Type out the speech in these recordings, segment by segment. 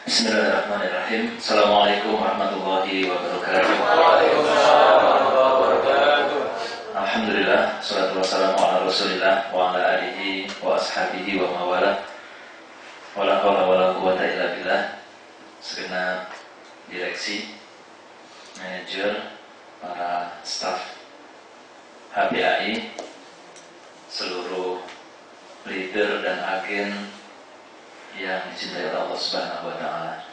Bismillahirrahmanirrahim. Assalamualaikum warahmatullahi wabarakatuh. Waalaikumsalam warahmatullahi wabarakatuh. Alhamdulillah, salatu wassalamu ala rasulillah wa ala alihi wa ashabihi wa mawala. Wala hawla wala quwata illa billah. Segenap direksi, manajer, para staf HPAI, seluruh leader dan agen yang dicintai oleh Allah Subhanahu wa Ta'ala.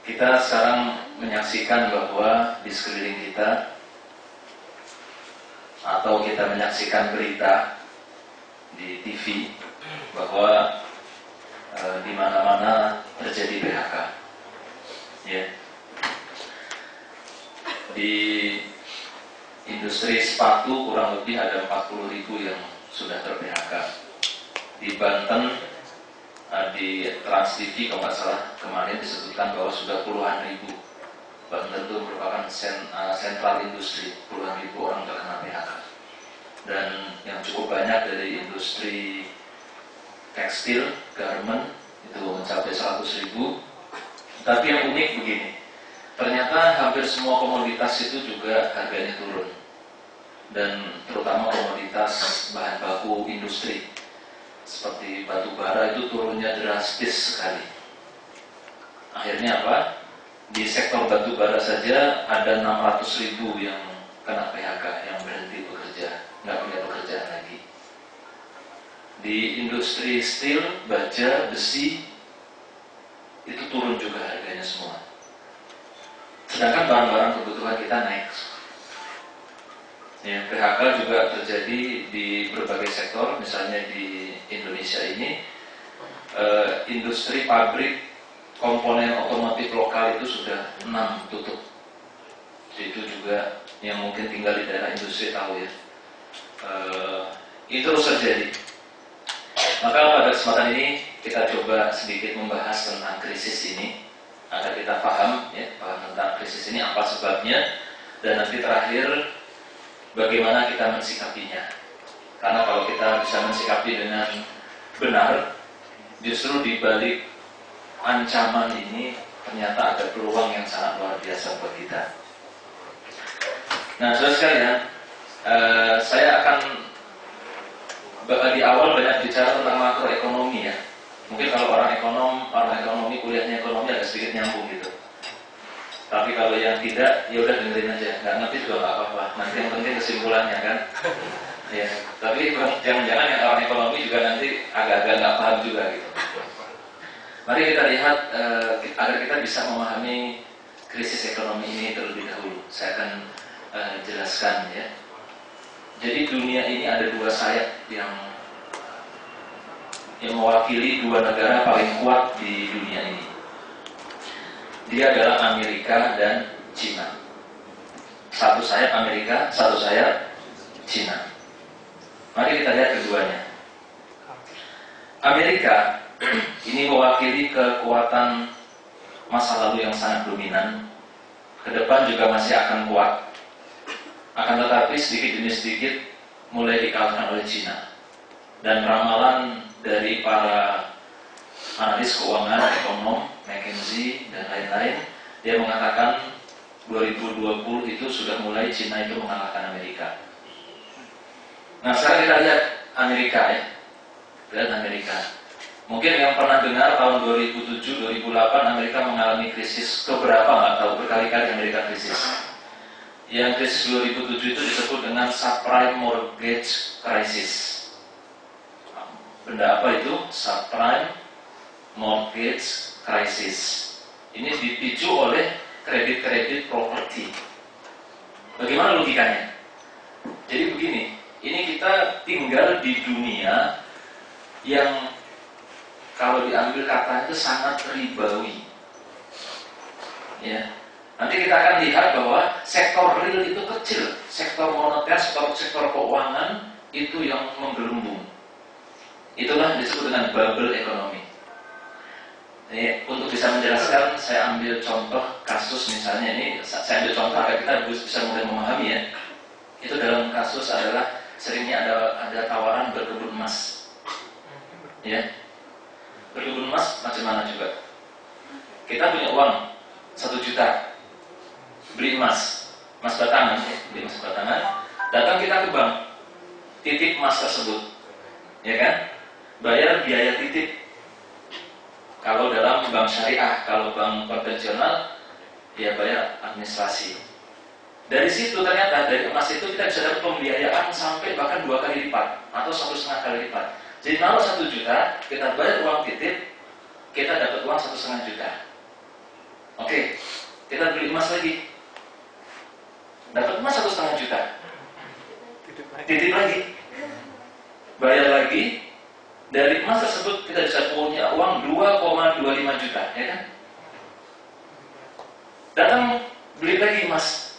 Kita sekarang menyaksikan bahwa di sekeliling kita, atau kita menyaksikan berita di TV bahwa di mana-mana terjadi PHK. Ya. Di industri sepatu kurang lebih ada 40.000 yang sudah ter-PHK. Di Banten, di Trans TV kalau nggak salah kemarin disebutkan bahwa sudah puluhan ribu. Banten itu merupakan sentral industri, puluhan ribu orang terkena PHK. Dan yang cukup banyak dari industri tekstil, garment itu mencapai 100.000. Tapi yang unik begini, ternyata hampir semua komoditas itu juga harganya turun. Dan terutama komoditas bahan baku industri seperti batu bara itu turunnya drastis sekali. Akhirnya apa? Di sektor batu bara saja ada 600.000 yang kena PHK, yang berhenti bekerja, nggak punya pekerjaan lagi. Di industri steel, baja, besi itu turun juga harganya semua. Sedangkan barang-barang kebutuhan kita naik. Ya, PHK juga terjadi di berbagai sektor, misalnya di Indonesia ini industri pabrik komponen otomotif lokal itu sudah 6 tutup. Itu juga yang mungkin tinggal di daerah industri tahu ya. Itu terus terjadi. Maka pada kesempatan ini kita coba sedikit membahas tentang krisis ini agar kita paham ya, paham tentang krisis ini, apa sebabnya, dan nanti terakhir bagaimana kita mensikapinya. Karena kalau kita bisa mensikapi dengan benar, justru di balik ancaman ini ternyata ada peluang yang sangat luar biasa buat kita. Nah, saudara sekalian, saya akan di awal banyak bicara tentang makroekonomi ya. Mungkin kalau orang ekonomi kuliahnya ekonomi agak sedikit nyambung gitu. Tapi kalau yang tidak, ya udah dengerin aja. Nggak ngerti juga nggak apa-apa. Nanti yang penting kesimpulannya kan. Ya. Tapi jangan-jangan yang orang ekonomi juga nanti agak-agak nggak paham juga gitu. Mari kita lihat agar kita bisa memahami krisis ekonomi ini terlebih dahulu. Saya akan jelaskan ya. Jadi dunia ini ada dua sayap yang mewakili dua negara paling kuat di dunia ini. Dia adalah Amerika dan Cina. Satu sayap Amerika, satu sayap Cina. Mari kita lihat keduanya. Amerika ini mewakili kekuatan masa lalu yang sangat dominan. Ke depan juga masih akan kuat. Akan tetapi sedikit demi sedikit mulai dikalahkan oleh Cina. Dan ramalan dari para analis keuangan, ekonom, McKinsey dan lain-lain, dia mengatakan 2020 itu sudah mulai Cina itu mengalahkan Amerika. Nah, sekarang kita lihat Amerika ya. Lihat Amerika. Mungkin yang pernah dengar tahun 2007-2008 Amerika mengalami krisis keberapa nggak tahu, berkali-kali Amerika krisis. Yang krisis 2007 itu disebut dengan subprime mortgage crisis. Benda apa itu? Subprime mortgage crisis. Ini dipicu oleh kredit-kredit properti. Bagaimana logikanya? Jadi begini, ini kita tinggal di dunia yang kalau diambil katanya itu sangat ribawi. Ya. Nanti kita akan lihat bahwa sektor real itu kecil, sektor moneter, sektor keuangan itu yang menggelembung. Itulah yang disebut dengan bubble ekonomi. Untuk bisa menjelaskan, saya ambil contoh kasus misalnya ini, saya ambil contoh agar kita bisa mulai memahami ya. Itu dalam kasus adalah seringnya ada tawaran berkebun emas. Ya. berkebun emas macam mana juga? Kita punya uang 1 juta, beli emas batangan, beli emas batangan, datang kita ke bank, titip emas tersebut, ya kan? Bayar biaya titip. Kalau dalam bank syariah, kalau bank konvensional, ya bayar administrasi. Dari situ ternyata dari emas itu kita bisa dapat pembiayaan sampai bahkan 2 kali lipat atau 1,5 kali lipat. Jadi kalau 1 juta kita bayar uang titip, kita dapat uang 1,5 juta. Oke, kita beli emas lagi, dapat emas 1,5 juta, titip lagi, bayar lagi. Dari emas tersebut kita bisa punya uang 2,25 juta, ya kan? Datang beli lagi emas,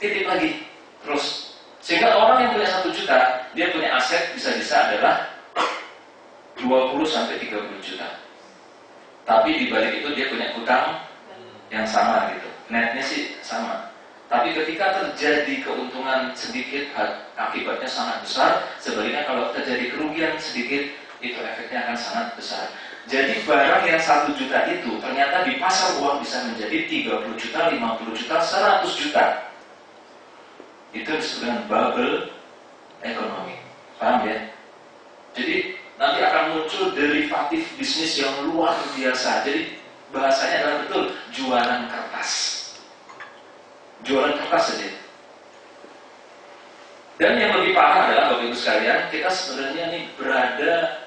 titip lagi, terus. Sehingga orang yang punya 1 juta, dia punya aset bisa-bisa adalah 20-30 juta. Tapi di balik itu dia punya utang yang sama gitu. Netnya sih sama. Tapi ketika terjadi keuntungan sedikit, akibatnya sangat besar. Sebaliknya kalau terjadi kerugian sedikit, itu efeknya akan sangat besar. Jadi barang yang 1 juta itu ternyata di pasar uang bisa menjadi 30 juta, 50 juta, 100 juta. Itu disebut dengan bubble ekonomi. Paham ya? Jadi nanti akan muncul derivatif bisnis yang luar biasa. Jadi bahasanya adalah betul jualan kertas. Jualan kertas saja. Dan yang lebih parah adalah Bapak Ibu sekalian, kita sebenarnya ini berada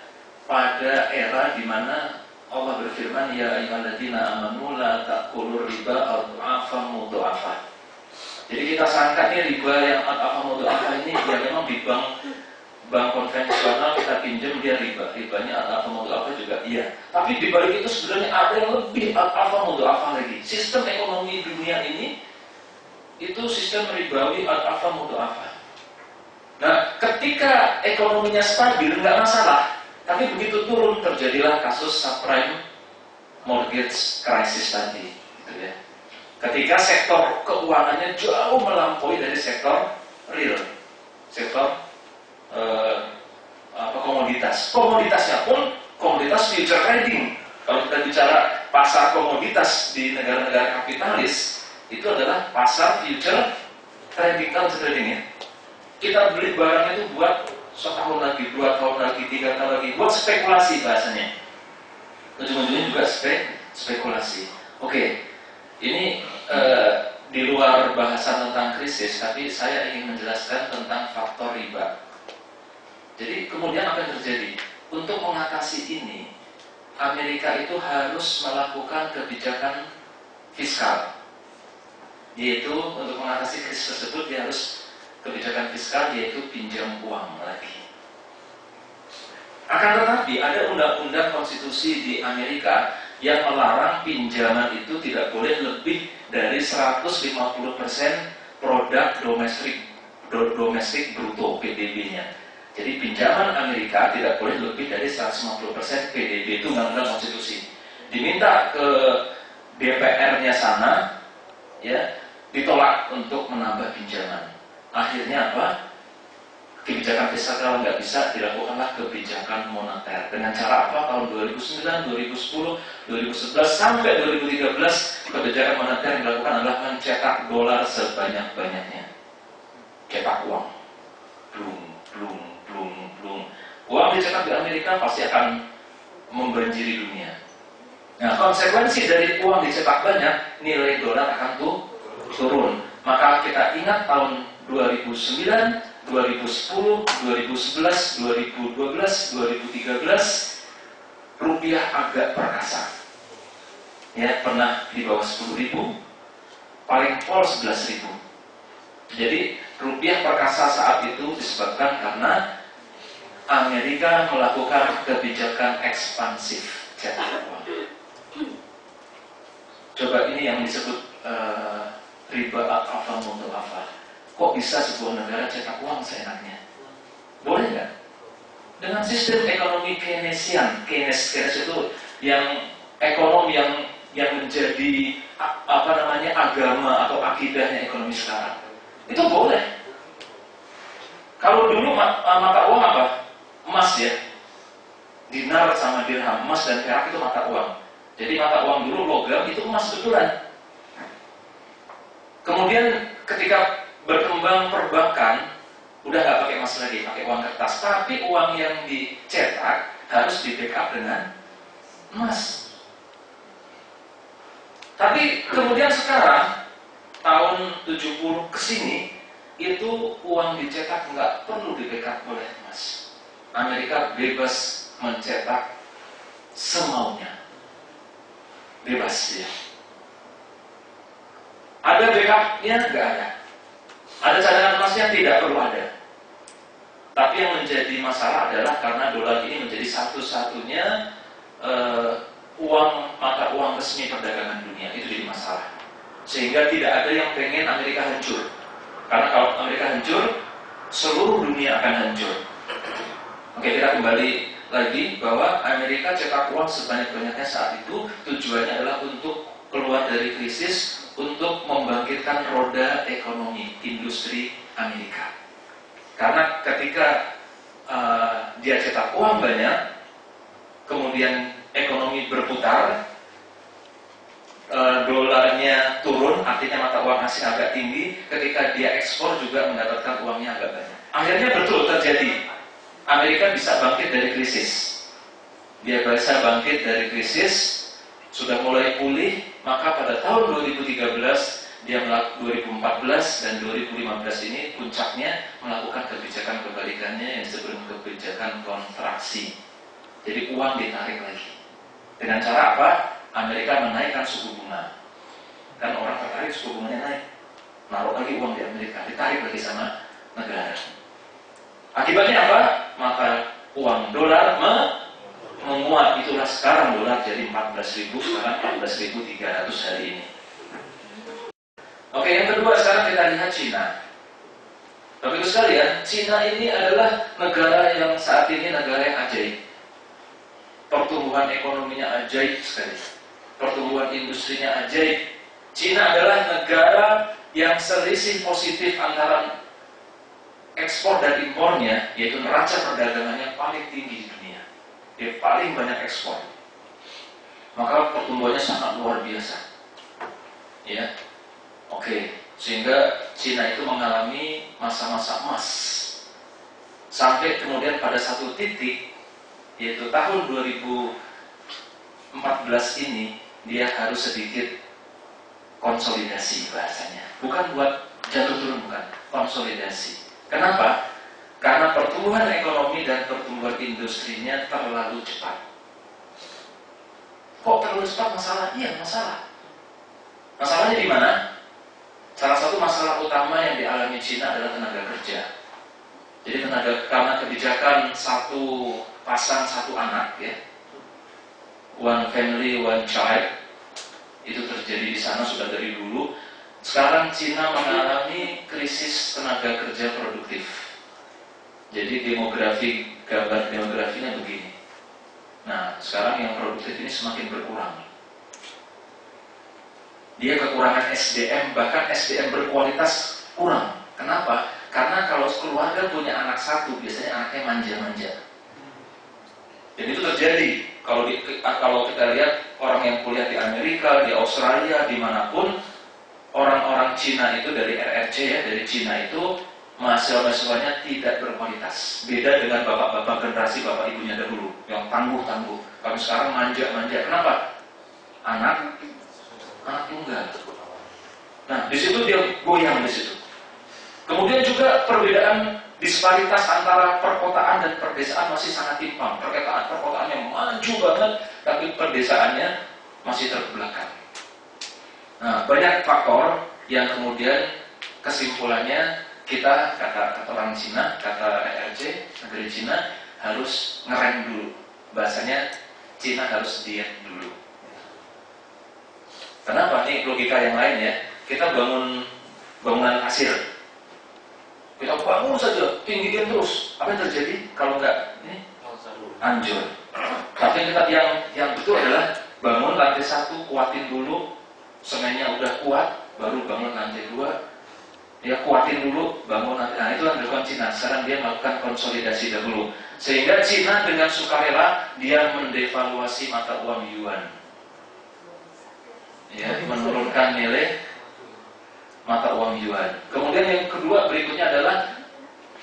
pada era di mana Allah berfirman, ya ayyuhalladzina amanu la ta'kulur riba adhafan mudha'afah. Jadi kita sangka nih riba yang adhafan mudha'afah ini ya memang di bank konvensional kita pinjam dia ribanya adhafan mudha'afah juga iya. Tapi di balik itu sebenarnya ada yang lebih adhafan mudha'afah lagi. Sistem ekonomi dunia ini itu sistem ribawi adhafan mudha'afah. Nah, ketika ekonominya stabil nggak masalah. Tapi begitu turun terjadilah kasus subprime mortgage crisis tadi, gitu ya. Ketika sektor keuangannya jauh melampaui dari sektor real, sektor komoditas. Komoditasnya pun komoditas future trading. Kalau kita bicara pasar komoditas di negara-negara kapitalis, itu adalah pasar future trading, ya. Kita beli barang itu buat 1 tahun lagi, 2 tahun lagi, 3 tahun lagi, buat spekulasi bahasanya. Ujung-ujungnya juga spekulasi. Oke, ini di luar bahasan tentang krisis, tapi saya ingin menjelaskan tentang faktor riba. Jadi kemudian apa yang terjadi? Untuk mengatasi ini, Amerika itu harus melakukan kebijakan fiskal. Yaitu untuk mengatasi krisis tersebut dia harus kebijakan fiskal, yaitu pinjam uang lagi. Akan tetapi ada undang-undang konstitusi di Amerika yang melarang pinjaman itu tidak boleh lebih dari 150% produk domestik bruto (PDB-nya). Jadi pinjaman Amerika tidak boleh lebih dari 150% PDB, itu undang-undang konstitusi. Diminta ke DPR-nya sana, ya, ditolak untuk menambah pinjaman. Akhirnya apa? Kebijakan fiskal nggak bisa, dilakukanlah kebijakan moneter. Dengan cara apa? Tahun 2009, 2010, 2011 sampai 2013 kebijakan moneter yang dilakukan adalah mencetak dolar sebanyak-banyaknya. Cetak uang, blum. Uang dicetak di Amerika pasti akan membanjiri dunia. Nah, konsekuensi dari uang dicetak banyak, nilai dolar akan turun. Maka kita ingat tahun 2009, 2010, 2011, 2012, 2013 rupiah agak perkasa. Ya, pernah di bawah 10.000, paling pol 11.000. Jadi rupiah perkasa saat itu disebabkan karena Amerika melakukan kebijakan ekspansif cetak uang. Coba ini yang disebut riba adhafan mudha'afah. Kok bisa sebuah negara cetak uang seenaknya? Boleh nggak? Dengan sistem ekonomi Keynesian, Keynes itu yang ekonomi yang menjadi agama atau akidahnya ekonomi sekarang. Itu boleh. Kalau dulu mata uang apa? Emas, ya. Dinar sama dirham, emas dan perak itu mata uang. Jadi mata uang dulu logam, itu emas betulan. Kemudian ketika berkembang perbankan, udah nggak pakai emas lagi, pakai uang kertas. Tapi uang yang dicetak harus di backup dengan emas. Tapi kemudian sekarang tahun 70 ke sini itu uang dicetak nggak perlu di backup oleh emas. Amerika bebas mencetak semaunya, bebas ya. Ada backupnya? Nggak ada. Ada cadangan emasnya? Tidak perlu ada. Tapi yang menjadi masalah adalah karena dolar ini menjadi satu-satunya mata uang resmi perdagangan dunia. Itu jadi masalah. Sehingga tidak ada yang pengen Amerika hancur. Karena kalau Amerika hancur, seluruh dunia akan hancur. Oke, kita kembali lagi bahwa Amerika cetak uang sebanyak-banyaknya saat itu tujuannya adalah untuk keluar dari krisis, untuk membangkitkan roda ekonomi industri Amerika. Karena ketika dia cetak uang banyak, kemudian ekonomi berputar, dolarnya turun, artinya mata uang asing agak tinggi, ketika dia ekspor juga mendapatkan uangnya agak banyak. Akhirnya betul terjadi, Amerika bisa bangkit dari krisis. Dia bisa bangkit dari krisis, sudah mulai pulih, maka pada tahun 2013, 2014 dan 2015 ini puncaknya melakukan kebijakan kebalikannya yang disebut kebijakan kontraksi. Jadi uang ditarik lagi. Dengan cara apa? Amerika menaikkan suku bunga. Kan orang tertarik suku bunganya naik, naruh lagi uang di Amerika, ditarik lagi sama negara. Akibatnya apa? Maka uang dolar menguat. Itulah sekarang dolar jadi 14.000, sekarang 14.300 hari ini. Oke, yang kedua sekarang kita lihat Cina. Bapak Ibu sekalian, Cina ini adalah negara yang saat ini negara yang ajaib. Pertumbuhan ekonominya ajaib sekali. Pertumbuhan industrinya ajaib. Cina adalah negara yang selisih positif antara ekspor dan impornya, yaitu neraca perdagangannya paling tinggi di dunia. Dia paling banyak ekspor. Maka pertumbuhannya sangat luar biasa. Ya. Oke, sehingga Cina itu mengalami masa-masa emas. Sampai kemudian pada satu titik, yaitu tahun 2014 ini, dia harus sedikit konsolidasi bahasanya. Bukan buat jatuh turun, bukan. Konsolidasi. Kenapa? Karena pertumbuhan ekonomi dan pertumbuhan industrinya terlalu cepat. Kok terlalu cepat masalah? Iya, masalah. Masalahnya di mana? Salah satu masalah utama yang dialami Cina adalah tenaga kerja. Jadi karena kebijakan satu pasang satu anak, ya, one family one child, itu terjadi di sana sudah dari dulu. Sekarang Cina mengalami krisis tenaga kerja produktif. Jadi gambar demografinya begini. Nah, sekarang yang produktif ini semakin berkurang. Dia kekurangan SDM, bahkan SDM berkualitas kurang. Kenapa? Karena kalau keluarga punya anak satu, biasanya anaknya manja-manja. Dan itu terjadi. Kalau kita lihat orang yang kuliah di Amerika, di Australia, dimanapun, orang-orang Cina itu dari RRC, ya, dari Cina itu mahasiswa-mahasiswanya tidak berkualitas. Beda dengan bapak-bapak generasi bapak ibunya dahulu, yang tangguh-tangguh. Kalau sekarang manja-manja. Kenapa? Anak tunggal. Nah, di situ dia goyang di situ. Kemudian juga perbedaan disparitas antara perkotaan dan perdesaan masih sangat timpang. Perkotaannya maju banget, tapi perdesaannya masih terbelakang. Nah, banyak faktor yang kemudian kesimpulannya kita, kata orang Cina, kata RRC, negeri Cina, harus ngerem dulu. Bahasanya Cina harus diet dulu. Kenapa? Ini logika yang lain ya. Kita bangun bangunan pasir. Kita bangun saja, tinggiin terus. Apa yang terjadi? Kalau enggak, ini hancur. Tapi kita yang betul adalah bangun lantai 1, kuatin dulu, semennya udah kuat, baru bangun lantai 2, Dia kuatin dulu, bangun nanti. Nah, itu yang dilakukan Cina. Sekarang dia melakukan konsolidasi dahulu. Sehingga Cina dengan sukarela dia mendevaluasi mata uang yuan. Ya, menurunkan nilai mata uang yuan. Kemudian yang kedua berikutnya adalah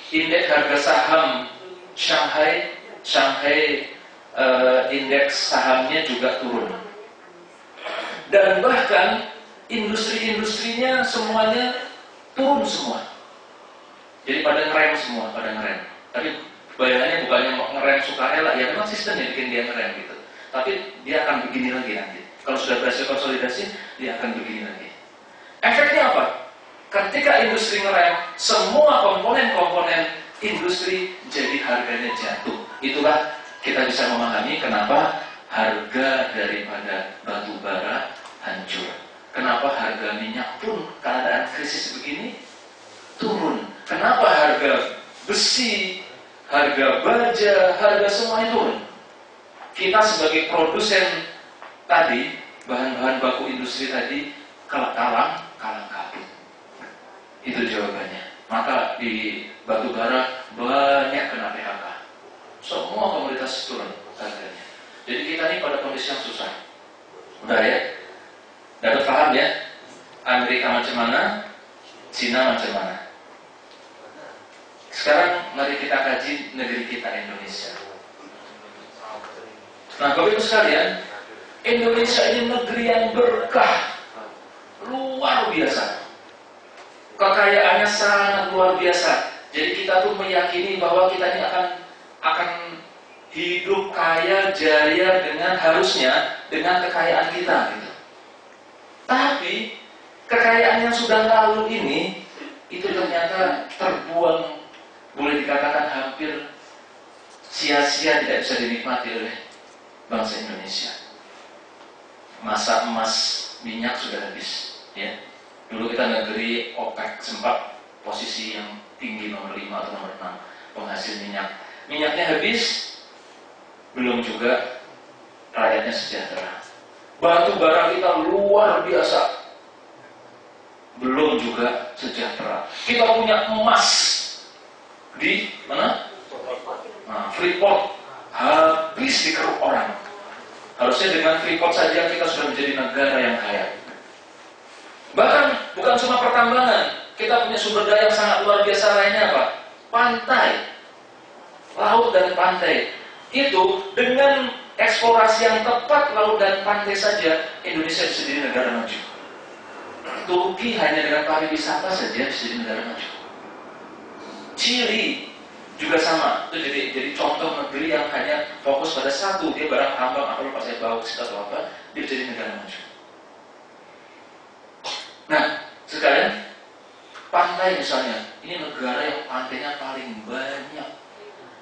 indeks harga saham Shanghai. Indeks sahamnya juga turun. Dan bahkan industri-industrinya semuanya turun semua. Jadi pada ngerem semua, pada ngerem. Tapi bayangannya bukannya ngerem sukarela, ya memang sistem yang bikin dia ngerem gitu. Tapi dia akan begini lagi nanti. Kalau sudah berhasil konsolidasi, dia akan begini lagi. Efeknya apa? Ketika industri ngerem, semua komponen-komponen industri jadi harganya jatuh. Itulah kita bisa memahami kenapa harga daripada batu bara hancur. Kenapa harga minyak pun keadaan krisis begini turun. Kenapa harga besi, harga baja, harga semuanya turun. Kita sebagai produsen tadi, bahan-bahan baku industri tadi, kalang kabut. Itu jawabannya. Maka di batu bara banyak kena PHK. Semua komoditas turun harganya. Jadi kita ini pada kondisi yang susah. Udah ya? Dapat paham ya? Amerika macam mana? Cina macam mana? Sekarang mari kita kaji negeri kita Indonesia. Nah, Bapak Ibu sekalian, Indonesia ini negeri yang berkah, luar biasa. Kekayaannya sangat luar biasa. Jadi kita tuh meyakini bahwa kita ini akan hidup kaya jaya dengan harusnya dengan kekayaan kita gitu. Tapi kekayaan yang sudah lalu ini itu ternyata terbuang, boleh dikatakan hampir sia-sia, tidak bisa dinikmati oleh bangsa Indonesia. Masa emas minyak sudah habis ya. Dulu kita negeri OPEC, sempat posisi yang tinggi nomor 5 atau nomor 6 penghasil minyak. Minyaknya habis, belum juga rakyatnya sejahtera. Batu bara kita luar biasa, belum juga sejahtera. Kita punya emas di mana? Nah, Freeport habis dikeruk orang. Harusnya dengan Freeport saja kita sudah menjadi negara yang kaya. Bahkan bukan cuma pertambangan, kita punya sumber daya yang sangat luar biasa lainnya apa? Pantai, laut dan pantai. Itu dengan eksplorasi yang tepat laut dan pantai saja, Indonesia bisa jadi negara maju. Turki hanya dengan pariwisata saja bisa jadi negara maju. Chili juga sama, itu jadi contoh negeri yang hanya fokus pada satu, dia barang tambang atau pasir bauksit atau apa, dia bisa jadi negara maju. Nah, sekalian, pantai misalnya, ini negara yang pantainya paling banyak.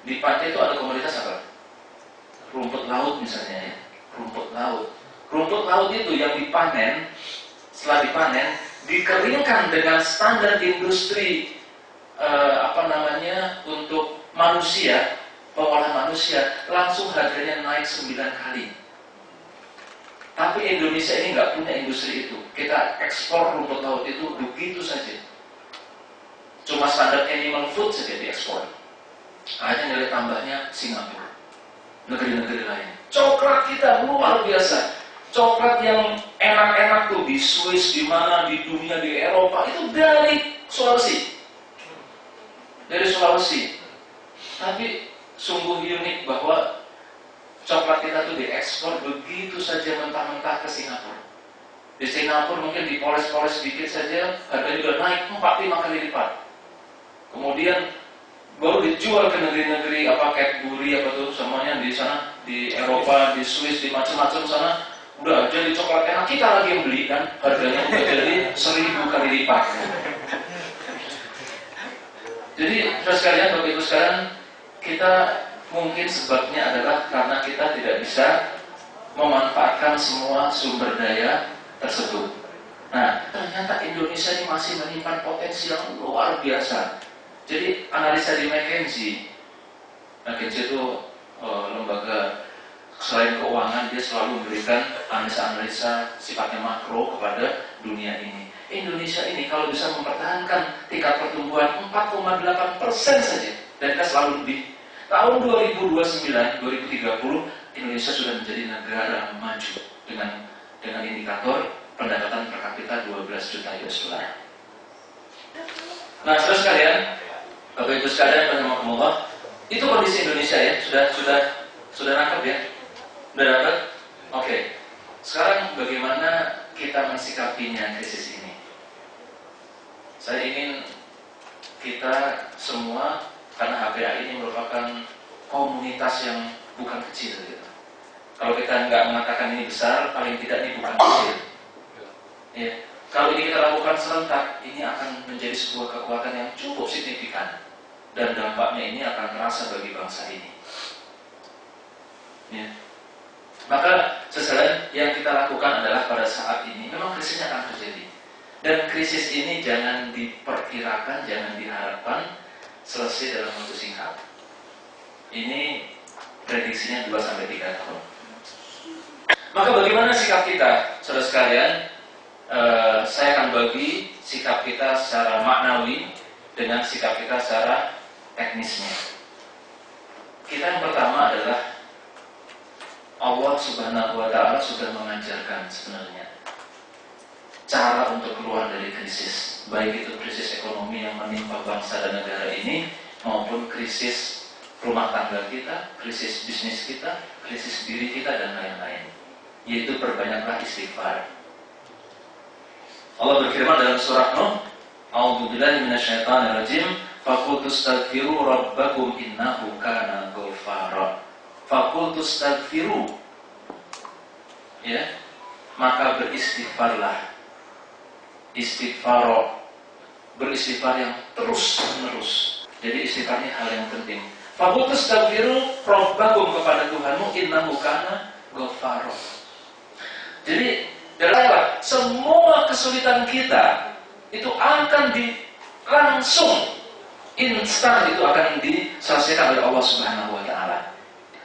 Di pantai itu ada komoditas apa? Rumput laut misalnya ya, rumput laut. Rumput laut itu yang dipanen, setelah dipanen, dikeringkan dengan standar industri untuk manusia, pengolahan manusia, langsung harganya naik 9 kali. Tapi Indonesia ini nggak punya industri itu. Kita ekspor rumput laut itu begitu saja. Cuma standar animal food saja diekspor. Hanya nilai tambahnya Singapura, negeri-negeri lain. Coklat kita luar biasa. Coklat yang enak-enak tuh di Swiss, di mana, di dunia, di Eropa, itu dari Sulawesi. Dari Sulawesi. Tapi sungguh unik bahwa coklat kita tuh diekspor begitu saja mentah-mentah ke Singapura. Di Singapura mungkin dipoles-poles sedikit saja, harganya juga naik 4-5 kali lipat. Kemudian baru dijual ke negeri-negeri Cadbury semuanya di sana, di Eropa, di Swiss, di macam-macam sana, udah jadi coklat enak, kita lagi yang beli kan, harganya udah jadi 1000 kali lipat. Jadi terus sekalian, Bapak Ibu sekalian, kita mungkin sebabnya adalah karena kita tidak bisa memanfaatkan semua sumber daya tersebut. Nah, ternyata Indonesia ini masih menyimpan potensi yang luar biasa. Jadi analisa di McKinsey itu lembaga selain keuangan, dia selalu memberikan analisa-analisa sifatnya makro kepada dunia ini. Indonesia ini kalau bisa mempertahankan tingkat pertumbuhan 4,8% saja, dan kita selalu lebih. Tahun 2029, 2030 Indonesia sudah menjadi negara maju dengan indikator pendapatan per kapita 12 juta US dollar. Nah, saudara sekalian, Bapak Ibu sekalian, rahimakumullah, itu kondisi Indonesia ya, sudah nangkep ya? Sudah dapat? Oke. Sekarang bagaimana kita mensikapinya krisis ini? Saya ingin kita semua, karena HPA ini merupakan komunitas yang bukan kecil gitu. Kalau kita nggak mengatakan ini besar, paling tidak ini bukan kecil. Ya. Kalau ini kita lakukan serentak, ini akan menjadi sebuah kekuatan yang cukup signifikan, dan dampaknya ini akan terasa bagi bangsa ini. Ya. Maka sesuatu yang kita lakukan adalah pada saat ini memang krisisnya akan terjadi, dan krisis ini jangan diperkirakan, jangan diharapkan selesai dalam waktu singkat. Ini prediksinya 2-3 tahun. Maka bagaimana sikap kita, saudara sekalian? Saya akan bagi sikap kita secara maknawi dengan sikap kita secara teknisnya. Kita yang pertama adalah Allah Subhanahu wa Ta'ala sudah mengajarkan sebenarnya cara untuk keluar dari krisis, baik itu krisis ekonomi yang menimpa bangsa dan negara ini, maupun krisis rumah tangga kita, krisis bisnis kita, krisis diri kita, dan lain-lain. Yaitu perbanyaklah istighfar. Allah berfirman dalam surah Nuh, A'udzubillahi minasyaitonirrajim, faqultu astaghfiru rabbakum innahu kana ghaffara. Faqultu astaghfiru, ya, maka beristighfarlah. Istighfar, beristighfar yang terus menerus. Jadi istighfarnya hal yang penting. Faqultu astaghfiru rabbakum, kepada Tuhanmu, innahu kana ghaffara. Jadi adalah semua kesulitan kita itu akan langsung instan itu akan diselesaikan oleh Allah Subhanahu wa Ta'ala.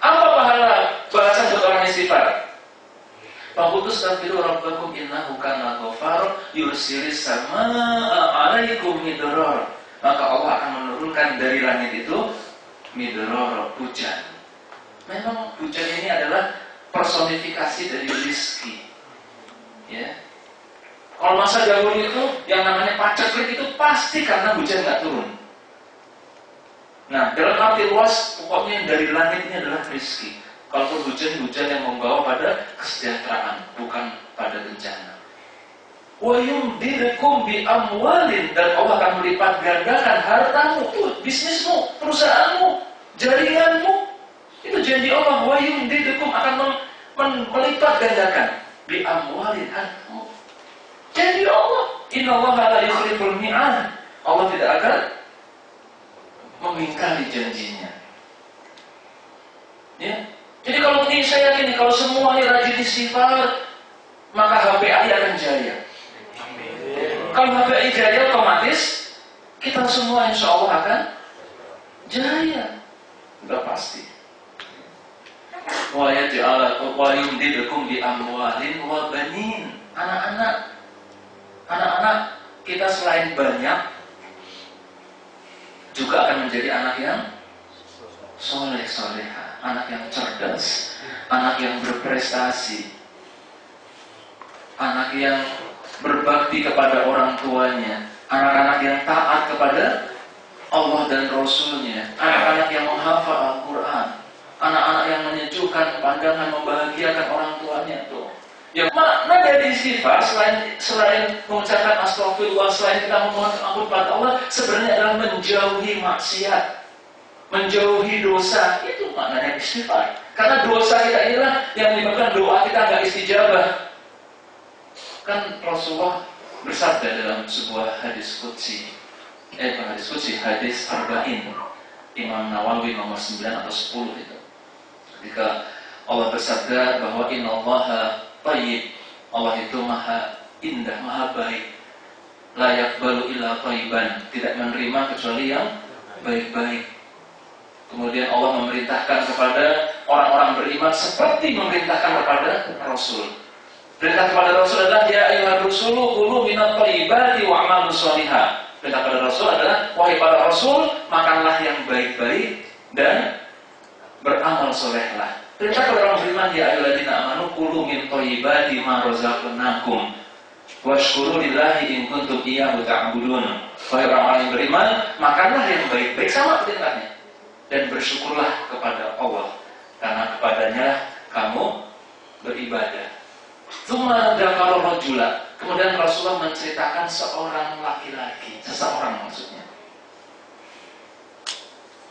Apa pahala balasan buat orang istighfar? Faqultu astaghfiru rabbakum innahu kana ghaffara yursilis samaa'a 'alaikum midrar. Maka Allah akan menurunkan dari langit itu midrar, hujan. Memang hujan ini adalah personifikasi dari rezeki. Ya. Kalau masa dahulu itu yang namanya paceklik itu pasti karena hujan nggak turun. Nah, dalam arti luas, pokoknya yang dari langit ini adalah rezeki. Kalaupun hujan yang membawa pada kesejahteraan, bukan pada bencana. Wa yumdidukum bi amwalin, dan Allah akan melipat gandakan hartamu, bisnismu, perusahaanmu, jaringanmu. Itu janji Allah. Wa yumdidukum, akan melipat gandakan bi amwalin, hartamu. Janji Allah. Innallaha la yukhliful mi'ad. Allah tidak akan mengingkari janjinya. Ya. Jadi kalau ini saya yakin, kalau semuanya rajin istighfar, maka HPAI akan jaya. Kalau HPAI jaya, otomatis kita semua insya Allah akan jaya. Sudah pasti. Wa yumdidukum bi amwalin wa banin. Anak-anak kita selain banyak, juga akan menjadi anak yang soleh-soleha, anak yang cerdas, anak yang berprestasi, anak yang berbakti kepada orang tuanya, anak-anak yang taat kepada Allah dan Rasulnya, anak-anak yang menghafal Al-Quran, anak-anak yang menyejukkan pandangan, membahagiakan orang tuanya tuh. Yang makna dari istighfar selain mengucapkan astagfirullah, selain kita memohon ampun kepada Allah, sebenarnya adalah menjauhi maksiat, menjauhi dosa. Itu maknanya istighfar. Karena dosa kita inilah yang menyebabkan doa kita nggak istijabah. Kan Rasulullah bersabda dalam sebuah hadis qudsi, hadis arba'in, Imam Nawawi nomor 9 atau 10 itu. Ketika Allah bersabda bahwa innallaha tayyib, Allah itu maha indah, maha baik. La yaqbalu illa thayyiban, tidak menerima kecuali yang baik-baik. Kemudian Allah memerintahkan kepada orang-orang beriman seperti memerintahkan kepada Rasul. Perintah kepada Rasul adalah ya ayyuhar rusulu kulu minat thayyibati wa'malu sholihah. Perintah kepada Rasul adalah wahai para Rasul, makanlah yang baik-baik dan beramal solehlah. Perintah kepada orang beriman ya ayyuhalladzina amanu kulu min thayyibati ma razaqnakum washkuru lillahi in kuntum iyyahu ta'budun. Wahai orang-orang yang beriman, makanlah yang baik-baik, sama perintahnya, dan bersyukurlah kepada Allah karena kepadanya kamu beribadah. Tsumma dzakara rajula. Kemudian Rasulullah menceritakan seorang laki-laki, seseorang maksudnya.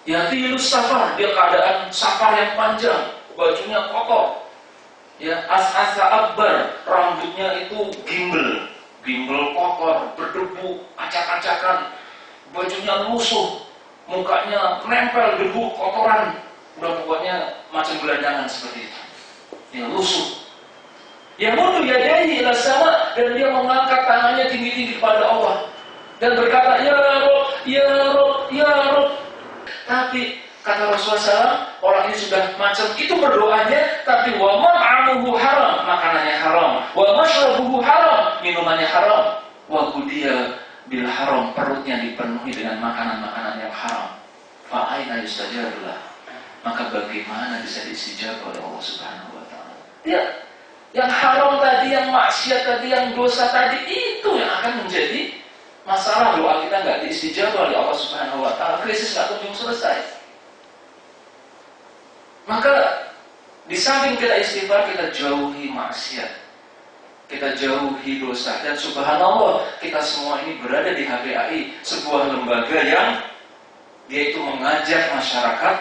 Yatilus safar, dia keadaan safar yang panjang, bajunya kotor. Ya, as-asa akbar, rambutnya itu gimbal kotor, berdebu, acak-acakan, bajunya lusuh, mukanya nempel debu, kotoran, udah pokoknya macam gelandangan seperti itu. Ya, lusuh. Yang mutu yadaihi ila sama, dan dia mengangkat tangannya tinggi-tinggi kepada Allah dan berkata, ya Rob, ya Rob, ya Rob. Tapi kata Rasulullah SAW, orang ini sudah macam itu berdoanya, tapi wa mat'amuhu haram, makanannya haram, wa mashrabuhu haram, minumannya haram, wa gudiya bil haram, perutnya dipenuhi dengan makanan-makanan yang haram. Fa aina yustajabulah, maka bagaimana bisa diistijabah oleh Allah Subhanahu wa taala? Ya, yang haram tadi, yang maksiat tadi, yang dosa tadi, itu yang akan menjadi masalah. Doa kita nggak diistijabah oleh Allah Subhanahu wa taala, krisis nggak kunjung selesai. Maka di samping kita istighfar, kita jauhi maksiat, kita jauhi dosa, dan subhanallah kita semua ini berada di HPAI, sebuah lembaga yang dia itu mengajak masyarakat,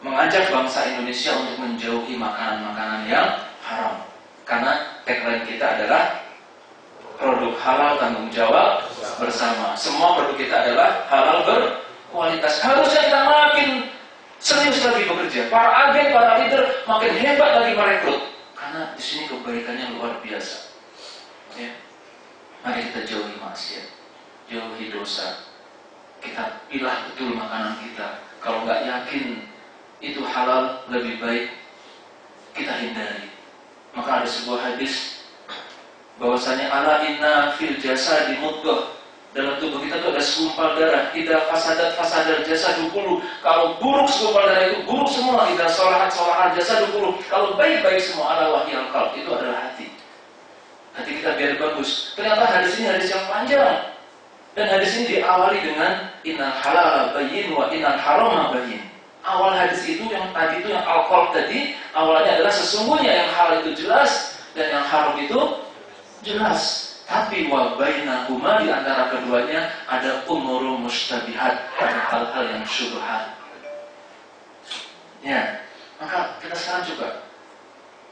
mengajak bangsa Indonesia untuk menjauhi makanan-makanan yang haram. Karena tagline kita adalah produk halal tanggung jawab bersama. Semua produk kita adalah halal berkualitas. Harusnya kita makin serius lagi bekerja. Para agen, para leader makin hebat lagi merekrut. Karena di sini kebaikannya luar biasa. Ya. Mari kita jauhi maksiat, jauhi dosa. Kita pilah betul makanan kita. Kalau nggak yakin itu halal, lebih baik kita hindari. Maka ada sebuah hadis bahwasanya ala inna fil jasadi mudghah, dalam tubuh kita itu ada segumpal darah. Idza fasadal jasadu kullu, kalau buruk segumpal darah itu buruk semua. Idza salahat jasadu kullu, kalau baik semua. Ala wahyal qalb, itu adalah hati. Hati kita biar bagus. Ternyata hadis ini hadis yang panjang, dan hadis ini diawali dengan innal halala bayyin wa innal harama bayyin. Awal hadis itu yang tadi itu, yang alkohol tadi, awalnya adalah sesungguhnya yang halal itu jelas dan yang haram itu jelas. Tapi wa bainahuma, di antara keduanya ada umurul mustabihat, ada hal-hal yang syubhat. Ya, maka kita sekarang coba,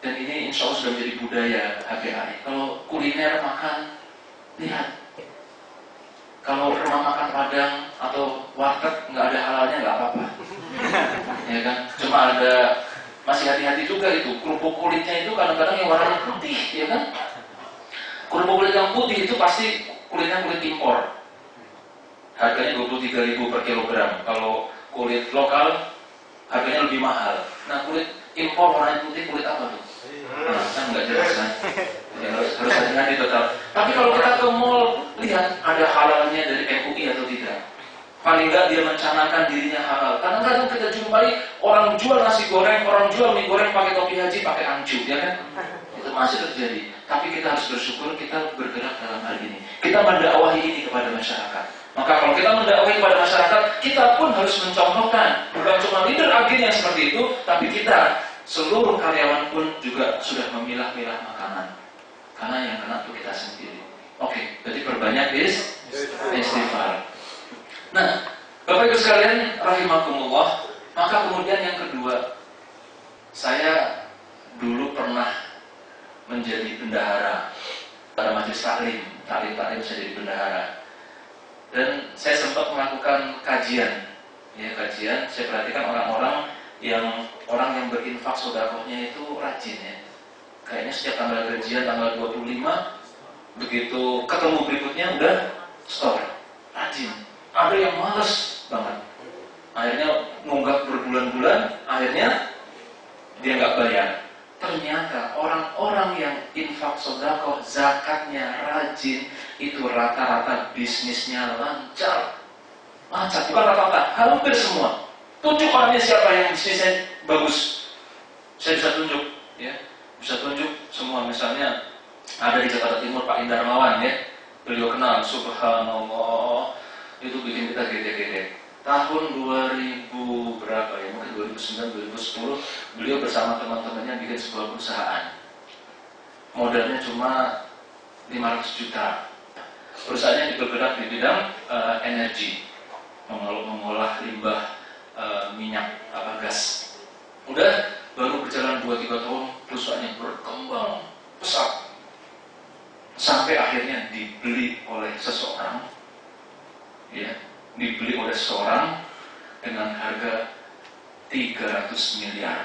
dan ini insya Allah sudah menjadi budaya HPAI. Kalau kuliner makan, lihat. Kalau rumah makan Padang atau warteg nggak ada halalnya nggak apa-apa, ya kan? Cuma ada, masih hati-hati juga itu. Kerupuk kulitnya itu kadang-kadang yang warnanya putih, ya kan? Kerupuk kulit yang putih itu pasti kulitnya kulit impor. Harganya 23.000 per kilogram. Kalau kulit lokal harganya lebih mahal. Nah, kulit impor warna putih kulit apa tuh? Nah, kan nggak jelas kan? Ya, harus hati-hati tetap. Tapi kalau kita ke mall, lihat ada halalnya dari MUI atau tidak. Paling nggak dia mencanangkan dirinya halal. Kadang-kadang kita jumpai orang jual nasi goreng, orang jual mie goreng pakai topi haji, pakai angcu, ya kan? Itu masih terjadi. Tapi kita harus bersyukur kita bergerak dalam hal ini. Kita mendakwahi ini kepada masyarakat. Maka kalau kita mendakwahi kepada masyarakat, kita pun harus mencontohkan. Bukan cuma leader agen yang seperti itu, tapi kita, seluruh karyawan pun juga sudah memilah-milah makanan. Karena yang kena itu kita sendiri. Oke, jadi perbanyak istighfar. Nah, Bapak Ibu sekalian rahimakumullah, maka kemudian yang kedua, saya dulu pernah menjadi bendahara pada majelis taklim saya jadi bendahara. Dan saya sempat melakukan kajian. Ya, kajian, saya perhatikan orang yang berinfak sedekahnya itu rajin ya. Kayaknya setiap tanggal gajian, tanggal 25, begitu ketemu berikutnya udah store, rajin. Ada yang males banget, akhirnya nunggak berbulan-bulan, akhirnya dia nggak bayar. ternyata orang-orang yang infak sedekah, zakatnya rajin, itu rata-rata bisnisnya lancar. Lancar, bukan rata-rata, hampir semua. Tunjuk orangnya siapa yang bisnisnya bagus. Saya bisa tunjuk, ya, bisa tunjuk semua. Misalnya ada di Jakarta Timur Pak Indarmawan, ya, beliau kenal, subhanallah, itu bikin kita gede-gede. Tahun 2000 berapa ya, mungkin 2009, 2010, beliau bersama teman-temannya bikin sebuah perusahaan. Modalnya cuma 500 juta. Perusahaannya bergerak di bidang energi, mengolah limbah minyak gas. Udah baru berjalan 2-3 tahun, perusahaannya berkembang pesat sampai akhirnya dibeli oleh seseorang, ya, dibeli oleh seseorang dengan harga 300 miliar.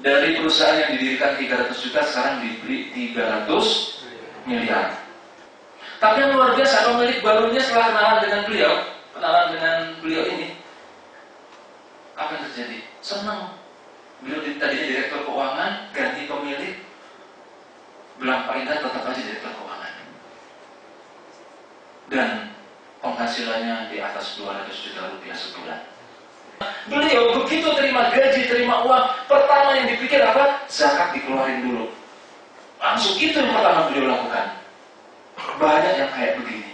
Dari perusahaan yang didirikan 300 juta sekarang dibeli 300 miliar. Tapi yang luar biasa, pemilik barunya setelah kenalan dengan beliau ini, apa yang terjadi? Senang. Beliau tadinya direktur keuangan, ganti pemilik, bilang Pak Indra tetap aja direktur keuangan. Dan penghasilannya di atas 200 juta rupiah sebulan. Beliau begitu terima gaji, terima uang, pertama yang dipikir apa? Zakat dikeluarin dulu. Langsung itu yang pertama beliau lakukan. Banyak yang kayak begini.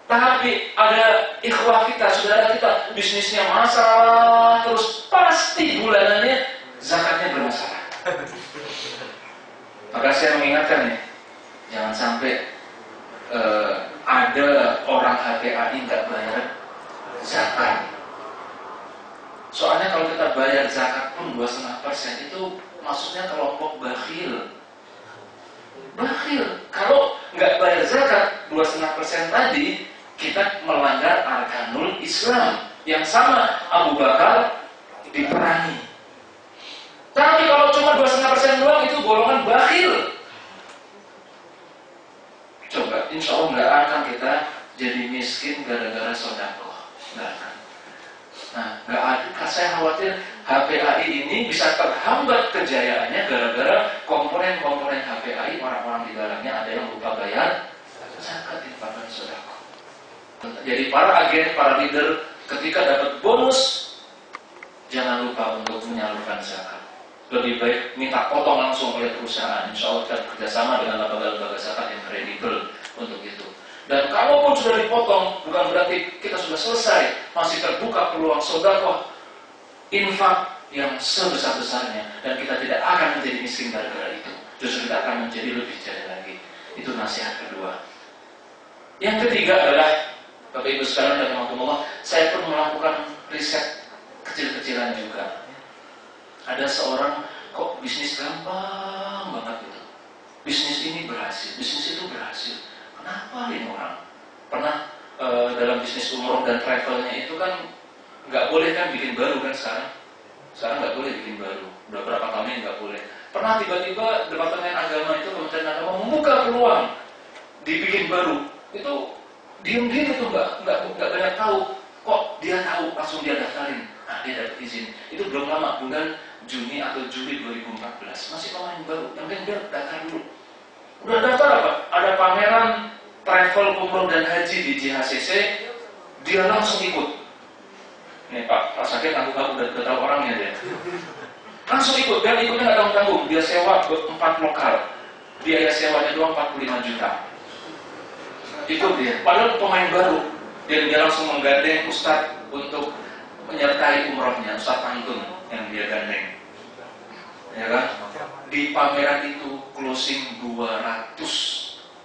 Tapi ada ikhwah kita, saudara kita, bisnisnya masalah, terus pasti bulanannya zakatnya bermasalah. Maka saya mengingatkan nih, jangan sampai ada orang HPAI nggak bayar zakat. Soalnya kalau kita bayar zakat pun 2,5%, itu maksudnya kelompok bakhil. Bakhil. Kalau nggak bayar zakat 2,5% tadi, kita melanggar arkanul Islam yang sama Abu Bakar diperangi. Tapi kalau cuma 2,5% doang, itu golongan bakhil. Coba, insya Allah nggak akan kita jadi miskin gara-gara sedekah. Nggak akan. Nah, nggak ada. Saya khawatir HPAI ini bisa terhambat kejayaannya gara-gara komponen-komponen HPAI, orang-orang di dalamnya ada yang lupa bayar zakat, infak dan sedekah. Jadi para agen, para leader, ketika dapat bonus, jangan lupa untuk menyalurkan zakat. Lebih baik minta potong langsung oleh perusahaan. Insya Allah kita kerjasama dengan lembaga-lembaga zakat yang kredibel untuk itu. Dan kalaupun sudah dipotong, bukan berarti kita sudah selesai. Masih terbuka peluang sedekah, infak yang sebesar-besarnya. Dan kita tidak akan menjadi miskin gara-gara itu. Justru kita akan menjadi lebih jaya lagi. Itu nasihat kedua. Yang ketiga adalah, Bapak Ibu sekalian dan teman-teman, saya pun melakukan riset kecil-kecilan juga. Ada seorang, kok bisnis gampang banget gitu. Bisnis ini berhasil, bisnis itu berhasil. Kenapa ini orang? Pernah dalam bisnis umroh dan travelnya itu kan nggak boleh kan bikin baru kan sekarang? Sekarang nggak boleh bikin baru. Udah berapa tahun ini nggak boleh. Pernah tiba-tiba Departemen Agama itu, Kementerian Agama membuka peluang dibikin baru. Itu diem-diem itu nggak banyak tahu. Kok dia tahu, langsung dia daftarin. Nah, dia dapat izin. Itu belum lama, bulan Juni atau Juli 2014. Masih pemain baru. Yang penting dia daftar dulu. Udah daftar apa? Ada pameran travel umroh dan haji di JHCC. Dia langsung ikut. Nih Pak Sakit aku udah tahu orangnya dia. Langsung ikut. Dan ikutnya nggak tanggung-tanggung. Dia sewa 4 lokal. Biaya sewanya doang 45 juta. Ikut dia. Padahal pemain baru. Dia langsung menggandeng Ustadz untuk menyertai umrohnya, Ustadz Pantun yang dia gandeng. Ya kan? Di pameran itu closing 200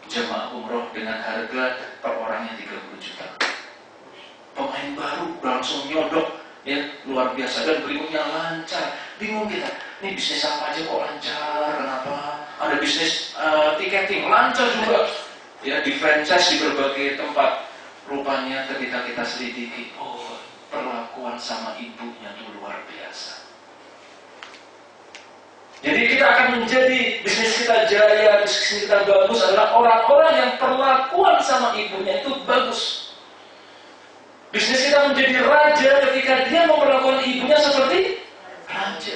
jemaah umroh dengan harga per orangnya 30 juta. Pemain baru langsung nyodok, ya luar biasa, dan berikutnya lancar. Bingung kita, ini bisnis apa aja kok lancar? Kenapa? Ada bisnis tiketing lancar juga. Ya, di franchise di berbagai tempat. Rupanya ketika kita selidiki, oh, perlakuan sama ibunya itu luar biasa. Jadi kita akan menjadi, bisnis kita jaya, bisnis kita bagus adalah orang-orang yang perlakuan sama ibunya itu bagus. Bisnis kita menjadi raja ketika dia memperlakukan ibunya seperti raja.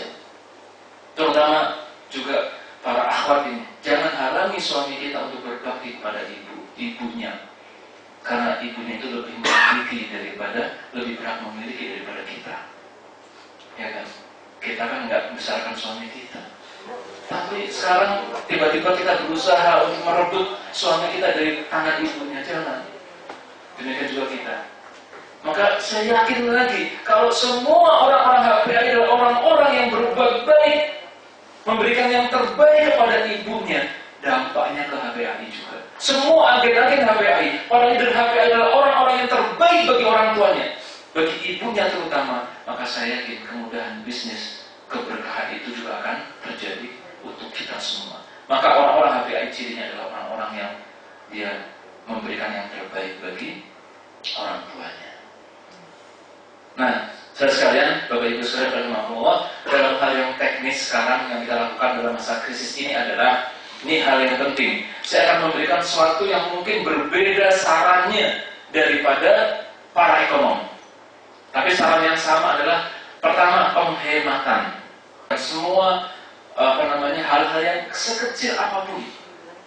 Terutama juga para akhwat ini, jangan halangi suami kita untuk berbakti kepada ibunya. Karena ibunya itu lebih berhak memiliki daripada kita. Ya kan? Kita kan nggak membesarkan suami kita. Tapi sekarang tiba-tiba kita berusaha untuk merebut suami kita dari tangan ibunya. Jangan. Demikian juga kita. Maka saya yakin lagi, kalau semua orang-orang HPI adalah orang-orang yang berbuat baik, memberikan yang terbaik kepada ibunya, dampaknya ke HPI juga. Semua agen-agen HPI, para leader HPI adalah orang-orang yang terbaik bagi orang tuanya, bagi ibunya terutama. Maka saya yakin kemudahan bisnis, keberkahan itu juga akan terjadi untuk kita semua. Maka orang-orang HPI cirinya adalah orang-orang yang dia memberikan yang terbaik bagi orang tuanya. Nah, saudara sekalian, Bapak Ibu Saudara rahimahullah, dalam hal yang teknis sekarang yang kita lakukan dalam masa krisis ini adalah, ini hal yang penting. Saya akan memberikan sesuatu yang mungkin berbeda sarannya daripada para ekonom. Tapi saran yang sama adalah, pertama, penghematan. Semua hal-hal yang sekecil apapun.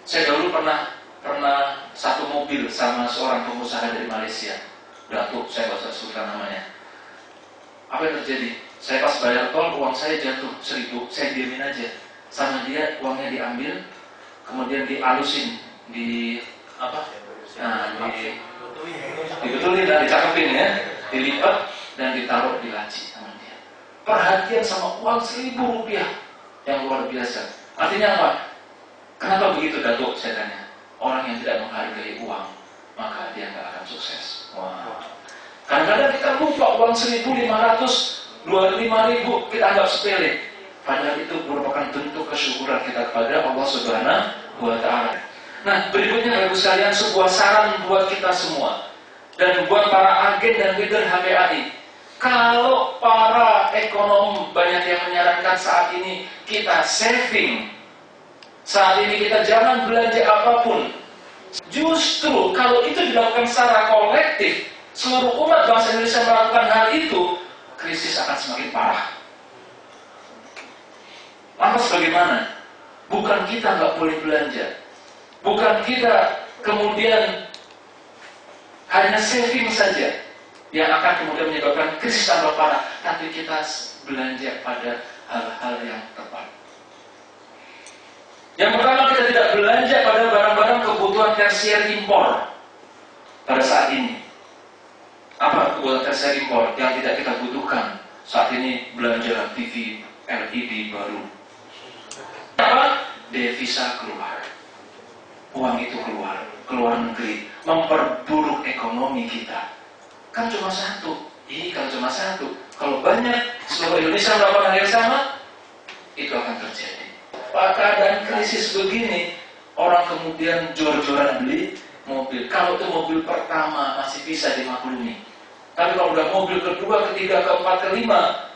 Saya dahulu pernah satu mobil sama seorang pengusaha dari Malaysia. Datuk, saya nggak usah sebutkan namanya. Apa yang terjadi? Saya pas bayar tol, uang saya jatuh 1.000, saya diamin aja. Sama dia, uangnya diambil, kemudian dialusin, dibetulin dan dicakepin ya, dilipat dan ditaruh di laci sama dia. Perhatian sama uang 1.000 rupiah yang luar biasa. Artinya apa? Kenapa begitu, Datuk? Saya tanya. Orang yang tidak menghargai uang, maka dia nggak akan sukses. Wow. Kadang-kadang kita lupa uang 1.500, 25.000 kita anggap sepele. Padahal itu merupakan bentuk kesyukuran kita kepada Allah Subhanahu wa Ta'ala. Nah, berikutnya Bapak sekalian, sebuah saran buat kita semua dan buat para agen dan leader HPAI. Kalau para ekonom banyak yang menyarankan saat ini kita saving, saat ini kita jangan belanja apapun. Justru kalau itu dilakukan secara kolektif, seluruh umat bangsa Indonesia melakukan hal itu, krisis akan semakin parah. Lantas bagaimana? Bukan kita nggak boleh belanja, bukan kita kemudian hanya saving saja yang akan kemudian menyebabkan krisis tambah parah, tapi kita belanja pada hal-hal yang tepat. Yang pertama, kita tidak belanja pada barang-barang kebutuhan tersier impor pada saat ini. Apa kebutuhan tersier impor yang tidak kita butuhkan saat ini? Belanja TV LED baru. Apa? Devisa keluar, uang itu keluar negeri, memperburuk ekonomi kita. Kan cuma satu, kalau banyak seluruh Indonesia melakukan hal yang sama, itu akan terjadi. Pada keadaan krisis begini, orang kemudian jor-joran beli mobil. Kalau itu mobil pertama masih bisa dimaklumi, tapi kalau udah mobil kedua, ketiga, keempat, kelima,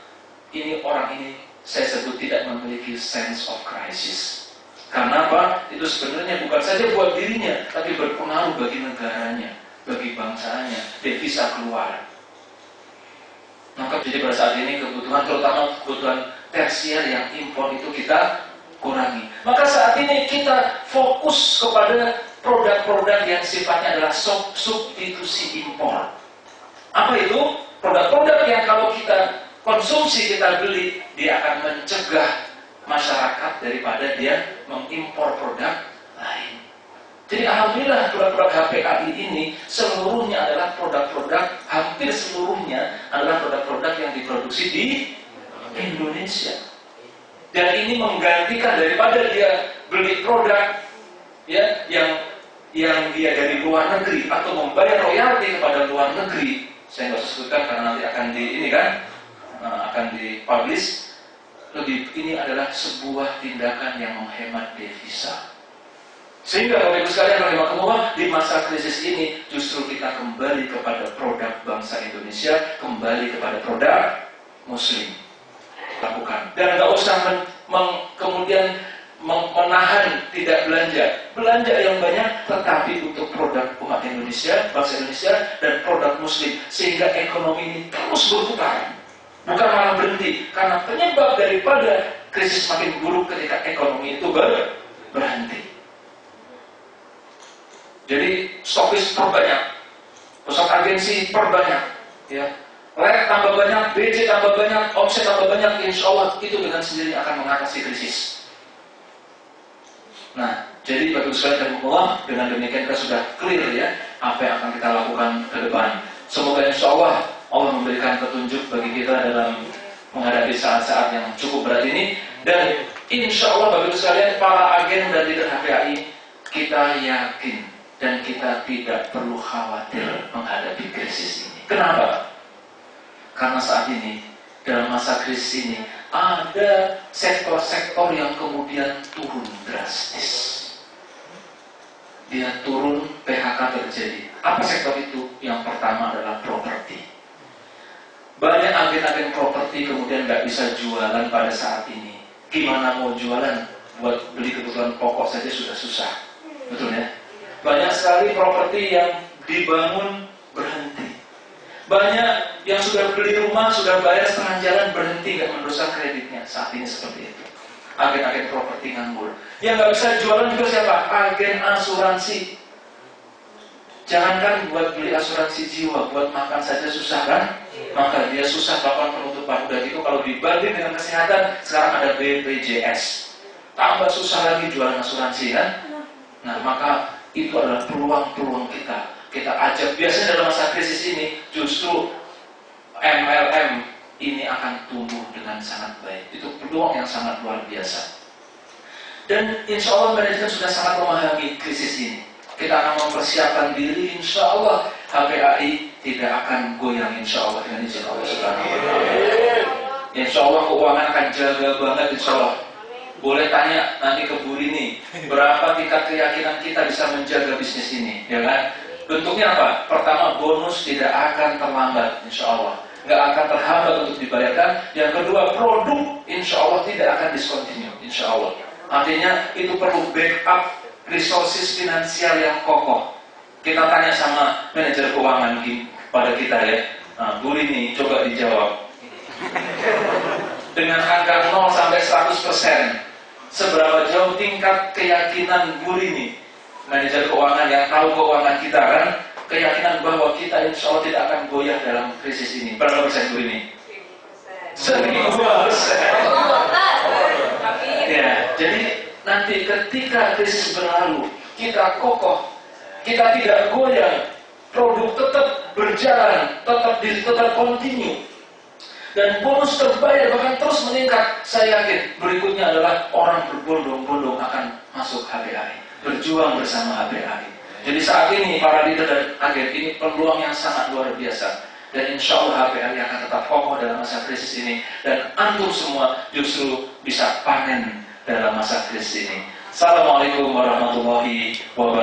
ini orang ini saya sebut tidak memiliki sense of crisis. Karena apa? Itu sebenarnya bukan saja buat dirinya, tapi berpengaruh bagi negaranya, bagi bangsanya. Devisa keluar. Maka jadi pada saat ini kebutuhan, terutama kebutuhan tersier yang impor itu kita kurangi. Maka saat ini kita fokus kepada produk-produk yang sifatnya adalah substitusi impor. Apa itu? Produk-produk yang kalau kita konsumsi, kita beli, dia akan mencegah masyarakat daripada dia mengimpor produk lain. Jadi alhamdulillah produk-produk HPAI ini seluruhnya adalah produk-produk, hampir seluruhnya adalah produk-produk yang diproduksi di Indonesia. Dan ini menggantikan daripada dia beli produk ya yang dia dari luar negeri atau membayar royalti kepada luar negeri. Saya nggak usah sebutkan karena nanti akan dipublish. Ini adalah sebuah tindakan yang menghemat devisa. Sehingga Bapak Ibu sekalian rahimakumullah, di masa krisis ini justru kita kembali kepada produk bangsa Indonesia, kembali kepada produk Muslim. Lakukan. Dan nggak usah kemudian menahan tidak belanja yang banyak, tetapi untuk produk umat Indonesia, bangsa Indonesia, dan produk Muslim, sehingga ekonomi ini terus berputar, bukan malah berhenti. Karena penyebab daripada krisis makin buruk ketika ekonomi itu berhenti. Jadi stokis perbanyak, pusat agensi perbanyak, ya, lab tambah banyak, BC tambah banyak, omset tambah banyak, insya Allah itu dengan sendiri akan mengatasi krisis. Nah, jadi bagi sekalian Allah, dengan demikian kita sudah clear ya apa yang akan kita lakukan ke depan. Semoga insya Allah memberikan petunjuk bagi kita dalam menghadapi saat-saat yang cukup berat ini, dan insya Allah bagi sekalian para agen dan leader HPAI, kita yakin dan kita tidak perlu khawatir menghadapi krisis ini. Kenapa? Karena saat ini, dalam masa krisis ini, ada sektor-sektor yang kemudian turun drastis. Dia turun, PHK terjadi. Apa sektor itu? Yang pertama adalah properti. Banyak agen-agen properti kemudian nggak bisa jualan pada saat ini. Gimana mau jualan? Buat beli kebutuhan pokok saja sudah susah. Betul ya? Banyak sekali properti yang dibangun berhenti. Banyak yang sudah beli rumah, sudah bayar setengah jalan, berhenti, nggak meneruskan kreditnya. Saat ini seperti itu. Agen-agen properti nganggur. Yang nggak bisa jualan juga siapa? Agen asuransi. Jangankan buat beli asuransi jiwa, buat makan saja susah kan? Maka dia susah melakukan penutupan. Udah gitu kalau dibanding dengan kesehatan, sekarang ada BPJS. Tambah susah lagi jualan asuransi kan? Nah, maka itu adalah peluang-peluang kita. Kita ajak, biasanya dalam masa krisis ini justru MLM ini akan tumbuh dengan sangat baik. Itu peluang yang sangat luar biasa. Dan insya Allah manajemen sudah sangat memahami krisis ini. Kita akan mempersiapkan diri, insya Allah HPAI tidak akan goyang, insya Allah dengan izin Allah Subhanahu wa Ta'ala. Insya Allah keuangan akan jaga banget, insya Allah. Boleh tanya nanti ke Bu Rini, berapa tingkat keyakinan kita bisa menjaga bisnis ini, ya kan? Bentuknya apa? Pertama, bonus tidak akan terlambat, insya Allah. Nggak akan terhambat untuk dibayarkan. Yang kedua, produk insya Allah tidak akan discontinue, insya Allah. Artinya itu perlu backup resources finansial yang kokoh. Kita tanya sama manajer keuangan pada kita ya, nah, Bu Rini coba dijawab. Dengan angka 0 sampai 100%, seberapa jauh tingkat keyakinan Bu Rini, manajer keuangan yang tahu keuangan kita kan, keyakinan bahwa kita insya Allah tidak akan goyah dalam krisis ini. Berapa persen Bu Rini? 1000%. Ya, jadi nanti ketika krisis berlalu, kita kokoh, kita tidak goyah, produk tetap berjalan, tetap continue, dan bonus terbayar bahkan terus meningkat. Saya yakin berikutnya adalah orang berbondong-bondong akan masuk HPAI, berjuang bersama HPAI. Jadi saat ini para leader dan agen ini peluang yang sangat luar biasa. Dan insya Allah HPAI akan tetap kokoh dalam masa krisis ini. Dan antum semua justru bisa panen dalam masa krisis ini. Assalamualaikum warahmatullahi wabarakatuh.